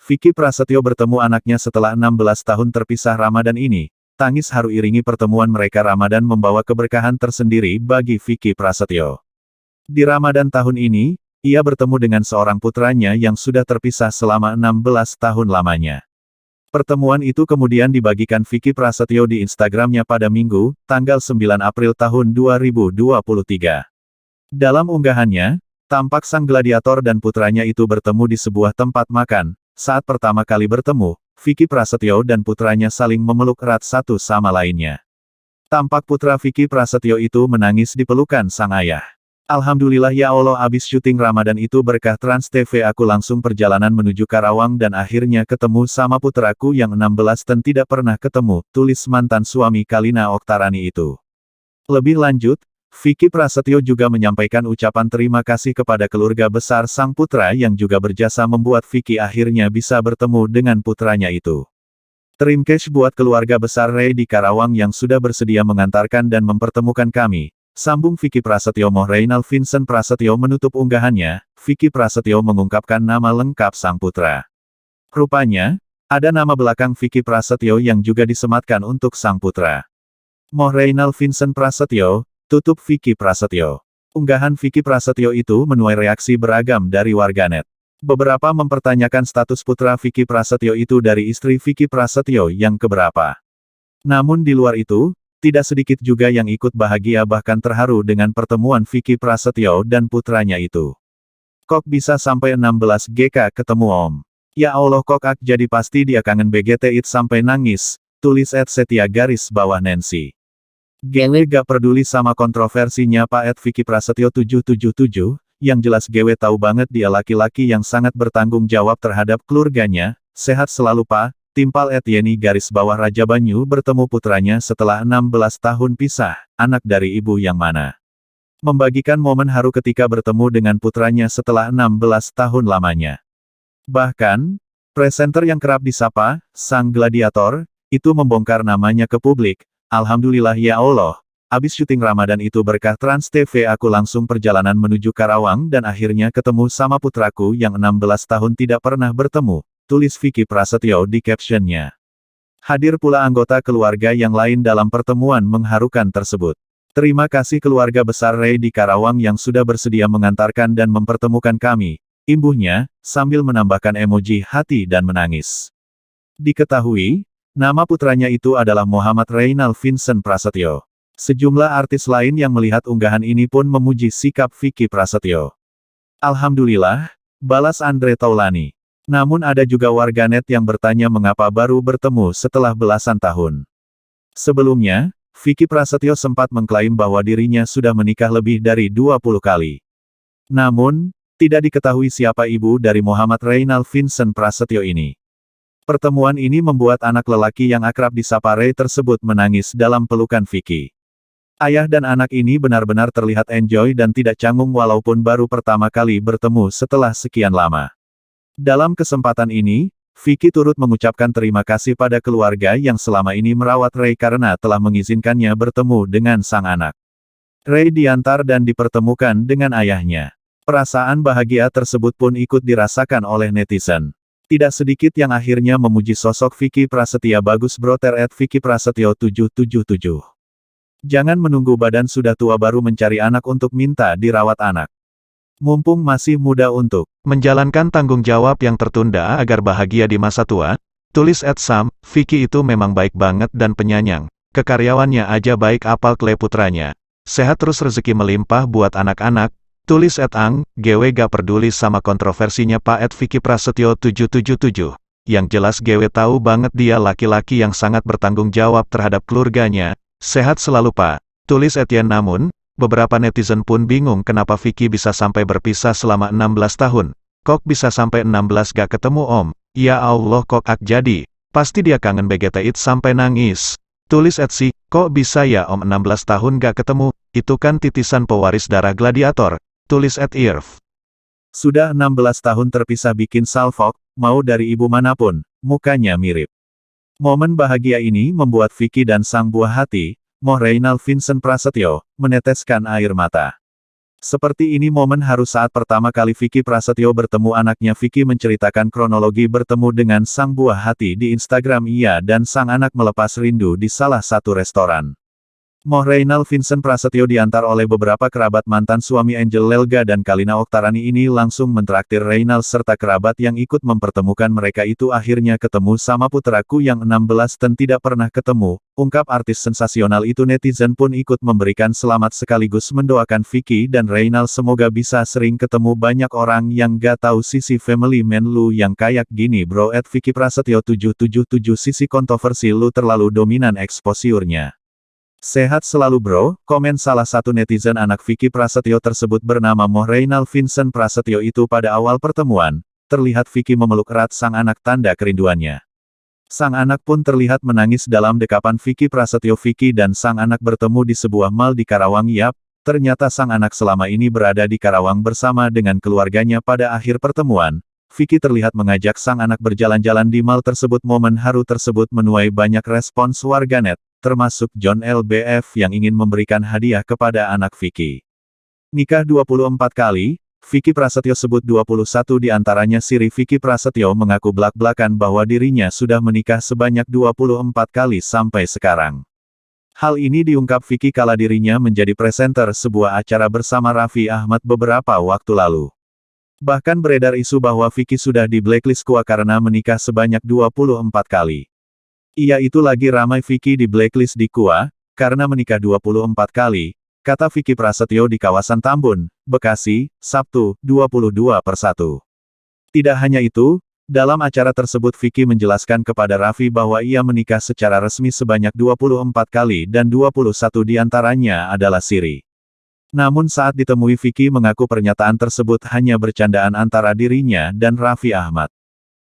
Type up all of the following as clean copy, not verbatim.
Vicky Prasetyo bertemu anaknya setelah 16 tahun terpisah Ramadan ini. Tangis haru iringi pertemuan mereka. Ramadan membawa keberkahan tersendiri bagi Vicky Prasetyo. Di Ramadan tahun ini, ia bertemu dengan seorang putranya yang sudah terpisah selama 16 tahun lamanya. Pertemuan itu kemudian dibagikan Vicky Prasetyo di Instagramnya pada Minggu, tanggal 9 April tahun 2023. Dalam unggahannya, tampak sang gladiator dan putranya itu bertemu di sebuah tempat makan. Saat pertama kali bertemu, Vicky Prasetyo dan putranya saling memeluk erat satu sama lainnya. Tampak putra Vicky Prasetyo itu menangis di pelukan sang ayah. Alhamdulillah ya Allah, abis syuting Ramadan itu berkah Trans TV aku langsung perjalanan menuju Karawang dan akhirnya ketemu sama putraku yang 16 dan tidak pernah ketemu, tulis mantan suami Kalina Oktarani itu. Lebih lanjut, Vicky Prasetyo juga menyampaikan ucapan terima kasih kepada keluarga besar sang putra yang juga berjasa membuat Vicky akhirnya bisa bertemu dengan putranya itu. Terima kasih buat keluarga besar Ray di Karawang yang sudah bersedia mengantarkan dan mempertemukan kami. Sambung Vicky Prasetyo. Moh Reynald Vincent Prasetyo menutup unggahannya. Vicky Prasetyo mengungkapkan nama lengkap sang putra. Rupanya, ada nama belakang Vicky Prasetyo yang juga disematkan untuk sang putra. Moh Reynald Vincent Prasetyo, tutup Vicky Prasetyo. Unggahan Vicky Prasetyo itu menuai reaksi beragam dari warganet. Beberapa mempertanyakan status putra Vicky Prasetyo itu dari istri Vicky Prasetyo yang keberapa. Namun di luar itu, tidak sedikit juga yang ikut bahagia bahkan terharu dengan pertemuan Vicky Prasetyo dan putranya itu. Kok bisa sampai 16 GK ketemu Om? Ya Allah, kok ak jadi pasti dia kangen BGT it sampai nangis, tulis @setia_Nancy. Gewe gak peduli sama kontroversinya Pak Vicky Prasetyo 777, yang jelas Gewe tahu banget dia laki-laki yang sangat bertanggung jawab terhadap keluarganya. Sehat selalu Pak. Timpal @Yeni_Raja Banyu bertemu putranya setelah 16 tahun pisah, anak dari ibu yang mana. Membagikan momen haru ketika bertemu dengan putranya setelah 16 tahun lamanya. Bahkan, presenter yang kerap disapa, sang gladiator, itu membongkar namanya ke publik. Alhamdulillah ya Allah, abis syuting Ramadan itu berkah Trans TV aku langsung perjalanan menuju Karawang dan akhirnya ketemu sama putraku yang 16 tahun tidak pernah bertemu, tulis Vicky Prasetyo di captionnya. Hadir pula anggota keluarga yang lain dalam pertemuan mengharukan tersebut. Terima kasih keluarga besar Ray di Karawang yang sudah bersedia mengantarkan dan mempertemukan kami, imbuhnya, sambil menambahkan emoji hati dan menangis. Diketahui, nama putranya itu adalah Muhammad Reynald Vincent Prasetyo. Sejumlah artis lain yang melihat unggahan ini pun memuji sikap Vicky Prasetyo. Alhamdulillah, balas Andre Taulani. Namun ada juga warganet yang bertanya mengapa baru bertemu setelah belasan tahun. Sebelumnya, Vicky Prasetyo sempat mengklaim bahwa dirinya sudah menikah lebih dari 20 kali. Namun, tidak diketahui siapa ibu dari Muhammad Reynald Vincent Prasetyo ini. Pertemuan ini membuat anak lelaki yang akrab disapa Ray tersebut menangis dalam pelukan Vicky. Ayah dan anak ini benar-benar terlihat enjoy dan tidak canggung walaupun baru pertama kali bertemu setelah sekian lama. Dalam kesempatan ini, Vicky turut mengucapkan terima kasih pada keluarga yang selama ini merawat Ray karena telah mengizinkannya bertemu dengan sang anak. Ray diantar dan dipertemukan dengan ayahnya. Perasaan bahagia tersebut pun ikut dirasakan oleh netizen. Tidak sedikit yang akhirnya memuji sosok Vicky Prasetyo. Bagus Broter @Vicky Prasetyo 777. Jangan menunggu badan sudah tua baru mencari anak untuk minta dirawat anak. Mumpung masih muda untuk menjalankan tanggung jawab yang tertunda agar bahagia di masa tua, tulis @Sam, Vicky itu memang baik banget dan penyayang. Kekaryawannya aja baik apal kle putranya. Sehat terus rezeki melimpah buat anak-anak, tulis @Ang, Gewe gak peduli sama kontroversinya Pak Vicky Prasetyo 777. Yang jelas Gewe tahu banget dia laki-laki yang sangat bertanggung jawab terhadap keluarganya. Sehat selalu Pak, tulis @Yen. Namun, beberapa netizen pun bingung kenapa Vicky bisa sampai berpisah selama 16 tahun. Kok bisa sampai 16 gak ketemu Om? Ya Allah, kok ak jadi? Pasti dia kangen BGT it sampai nangis. Tulis @Si, kok bisa ya Om 16 tahun gak ketemu? Itu kan titisan pewaris darah gladiator. Tulis @Irv. Sudah 16 tahun terpisah bikin salfok, mau dari ibu manapun, mukanya mirip. Momen bahagia ini membuat Vicky dan sang buah hati, Moh Reynald Vincent Prasetyo, meneteskan air mata. Seperti ini momen haru saat pertama kali Vicky Prasetyo bertemu anaknya. Vicky menceritakan kronologi bertemu dengan sang buah hati di Instagram. Ia dan sang anak melepas rindu di salah satu restoran. Moh Reynal Vincent Prasetyo diantar oleh beberapa kerabat mantan suami Angel Lelga dan Kalina Oktarani ini langsung mentraktir Reynal serta kerabat yang ikut mempertemukan mereka itu akhirnya ketemu sama putraku yang 16 dan tidak pernah ketemu, ungkap artis sensasional itu. Netizen pun ikut memberikan selamat sekaligus mendoakan Vicky dan Reynal semoga bisa sering ketemu. Banyak orang yang gak tahu sisi family man lu yang kayak gini bro. Vicky Prasetyo 777 sisi kontroversi lu terlalu dominan eksposiurnya. Sehat selalu bro, komen salah satu netizen. Anak Vicky Prasetyo tersebut bernama Moh Reynal Vincent Prasetyo itu. Pada awal pertemuan, terlihat Vicky memeluk erat sang anak tanda kerinduannya. Sang anak pun terlihat menangis dalam dekapan Vicky Prasetyo. Vicky dan sang anak bertemu di sebuah mal di Karawang. Yap, ternyata sang anak selama ini berada di Karawang bersama dengan keluarganya. Pada akhir pertemuan, Vicky terlihat mengajak sang anak berjalan-jalan di mal tersebut. Momen haru tersebut menuai banyak respons warganet, termasuk John LBF yang ingin memberikan hadiah kepada anak Vicky. Nikah 24 kali, Vicky Prasetyo sebut 21 diantaranya siri. Vicky Prasetyo mengaku belak-belakan bahwa dirinya sudah menikah sebanyak 24 kali sampai sekarang. Hal ini diungkap Vicky kala dirinya menjadi presenter sebuah acara bersama Raffi Ahmad beberapa waktu lalu. Bahkan beredar isu bahwa Vicky sudah di blacklist KUA karena menikah sebanyak 24 kali. Iya itu lagi ramai Vicky di blacklist di KUA, karena menikah 24 kali, kata Vicky Prasetyo di kawasan Tambun, Bekasi, Sabtu, 22/1. Tidak hanya itu, dalam acara tersebut Vicky menjelaskan kepada Raffi bahwa ia menikah secara resmi sebanyak 24 kali dan 21 diantaranya adalah siri. Namun saat ditemui Vicky mengaku pernyataan tersebut hanya bercandaan antara dirinya dan Raffi Ahmad.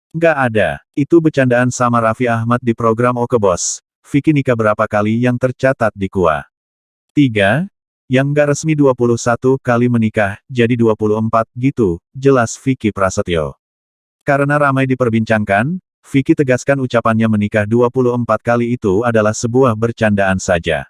Nggak ada, itu bercandaan sama Raffi Ahmad di program Oke Bos. Vicky nikah berapa kali yang tercatat di KUA? 3. Yang nggak resmi 21 kali menikah, jadi 24 gitu, jelas Vicky Prasetyo. Karena ramai diperbincangkan, Vicky tegaskan ucapannya menikah 24 kali itu adalah sebuah bercandaan saja.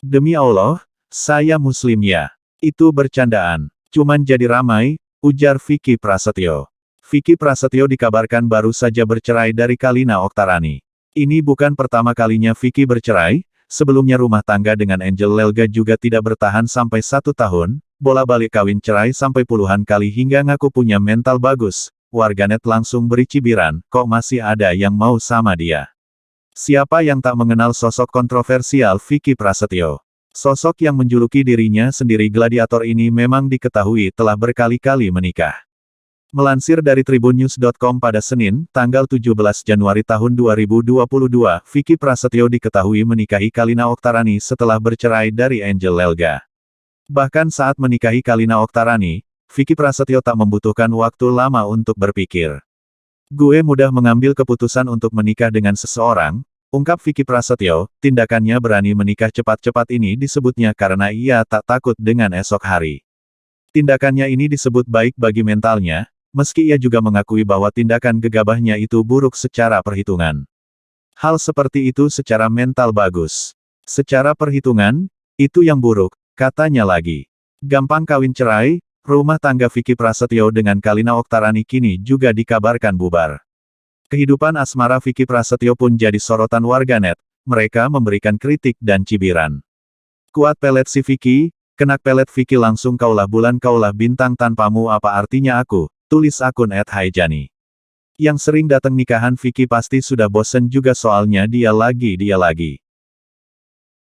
Demi Allah, saya muslim ya. Itu bercandaan. Cuman jadi ramai, ujar Vicky Prasetyo. Vicky Prasetyo dikabarkan baru saja bercerai dari Kalina Oktarani. Ini bukan pertama kalinya Vicky bercerai, sebelumnya rumah tangga dengan Angel Lelga juga tidak bertahan sampai 1 tahun, bolak-balik kawin cerai sampai puluhan kali hingga ngaku punya mental bagus. Warganet langsung beri cibiran, kok masih ada yang mau sama dia. Siapa yang tak mengenal sosok kontroversial Vicky Prasetyo? Sosok yang menjuluki dirinya sendiri gladiator ini memang diketahui telah berkali-kali menikah. Melansir dari tribunnews.com pada Senin, tanggal 17 Januari tahun 2022, Vicky Prasetyo diketahui menikahi Kalina Oktarani setelah bercerai dari Angel Lelga. Bahkan saat menikahi Kalina Oktarani, Vicky Prasetyo tak membutuhkan waktu lama untuk berpikir. Gue mudah mengambil keputusan untuk menikah dengan seseorang, ungkap Vicky Prasetyo. Tindakannya berani menikah cepat-cepat ini disebutnya karena ia tak takut dengan esok hari. Tindakannya ini disebut baik bagi mentalnya, meski ia juga mengakui bahwa tindakan gegabahnya itu buruk secara perhitungan. Hal seperti itu secara mental bagus. Secara perhitungan, itu yang buruk, katanya lagi. Gampang kawin cerai, rumah tangga Vicky Prasetyo dengan Kalina Oktarani kini juga dikabarkan bubar. Kehidupan asmara Vicky Prasetyo pun jadi sorotan warganet, mereka memberikan kritik dan cibiran. Kuat pelet si Vicky, kenak pelet Vicky langsung kaulah bulan kaulah bintang tanpamu apa artinya aku, tulis akun @haijani. Yang sering datang nikahan Vicky pasti sudah bosen juga soalnya dia lagi.